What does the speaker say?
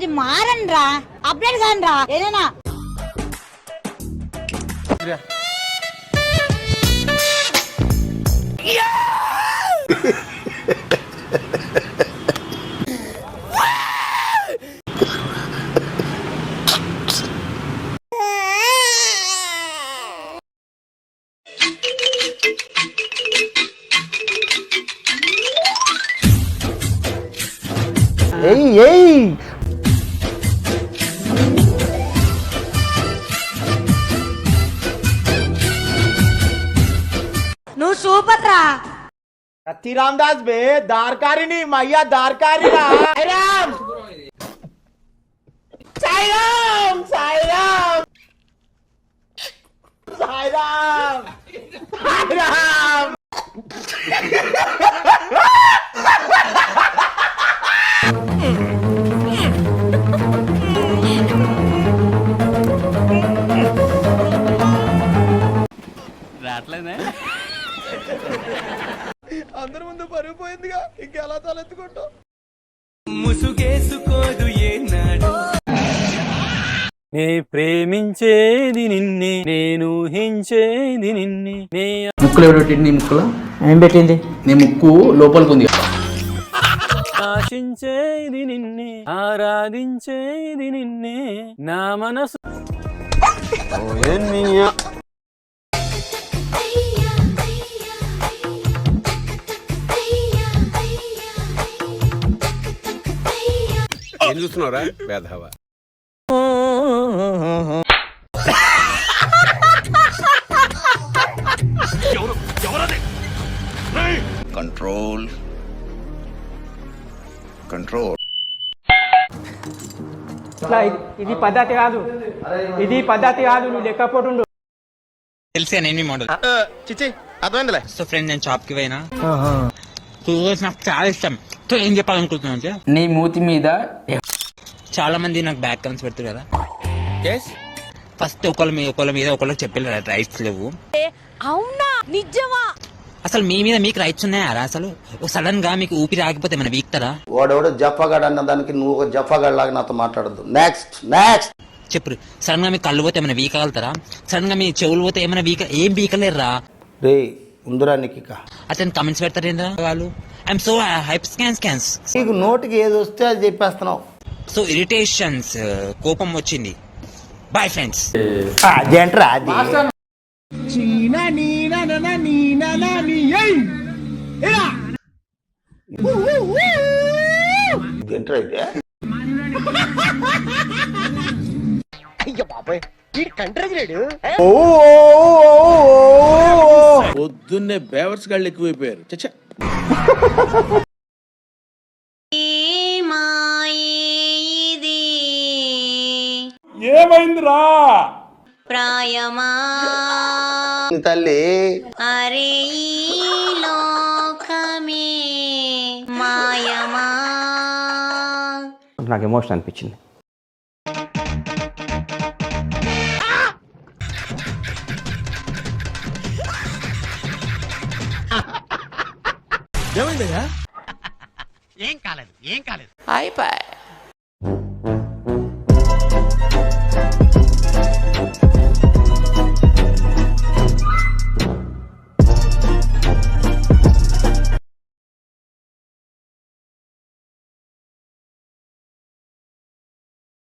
కొద్ది మారండి రా, అప్డేట్ కాని రా ఏదైనా. నువ్వు సూపర్ రా. कत्ती रामदास बे दारकारी नहीं मैया दारकारी ना साईराम साईराम साईराम साईराम साईराम రాట్లేనే అందరి ముందు పరిపోయిందిగా ఇంకెలా తలెత్తుకుంటావు. ముసుగేసుకోదు ఏనాడు నే ప్రేమించేది నిన్నే నేను ఊహించేది నిన్నే నే ముక్కులు ఎవరు పెట్టింది? నీ ముక్కులో ఏం పెట్టింది? నీ ముక్కు లోపలికి ఉంది. ఆశించేది నిన్నే ఆరాధించేది నిన్నే నా మనసు ఏం చూస్తున్నావురా వేధవా? Control control. ఇది పద్ధతి కాదు, ఇది పద్ధతి కాదు. నువ్వు లేకపోతుండు తెలిసే నేను మోడల్ చిచి అర్థమైందిలే. సో ఫ్రెండ్ నేను షాప్ కి పోయినా నాకు చాలా ఇష్టం. సో ఏం చెప్పాలనుకుంటున్నా అంటే నీ మూతి మీద చాలా మంది నాకు బ్యాక్ కమెంట్స్ పెడతారు కదా. ఫస్ట్ ఒకళ్ళ మీద ఒకళ్ళకి చెప్పారు రైట్స్ లేవు. అవునా నిజమా? అసలు మీ మీద మీకు రైట్స్ ఉన్నాయా? అసలు సడన్ గా మీకు ఊపిరి ఆగిపోతే మన వీక్తారా? వాడెవడో జఫాగాడు అన్న దానికి నువ్వు ఒక జఫాగాడు లాగా నాతో మాట్లాడద్దు. నెక్స్ట్ నెక్స్ట్ చెప్పు. సడన్ గా మీ కళ్ళు పోతే ఏమైనా వీక్ ఆగుతారా? సడన్ గా మీ చెవులు పోతే ఏమైనా వీక్ ఏం వీకలేరురా? రే ఉందిరా నీకు ఇక. అతను కమెంట్స్ పెడతారేంద్రా వాళ్ళు? I'm so hype scans. నీకు నోటికి ఏది వస్తే అది చెప్పేస్తున్నావు. సో ఇరిటేషన్స్, కోపం వచ్చింది. Bye friends. అదేంట్రా అది? ఇదేంట్రా ఇది? అయ్య బాబాయ్ వీడి కంట్రోల్ లేడు. పొద్దున్నే బేవర్స్ గాళ్ళు ఎక్కువైపోయారు. చచ్చా ఏమైందిరా? ప్రాయమా తల్లి అరే ఈ లోకమే మాయమా. నాకు ఎమోషన్ అనిపించింది. ఏమైందయ్యా? ఏం కాలేదు. అయిపోయి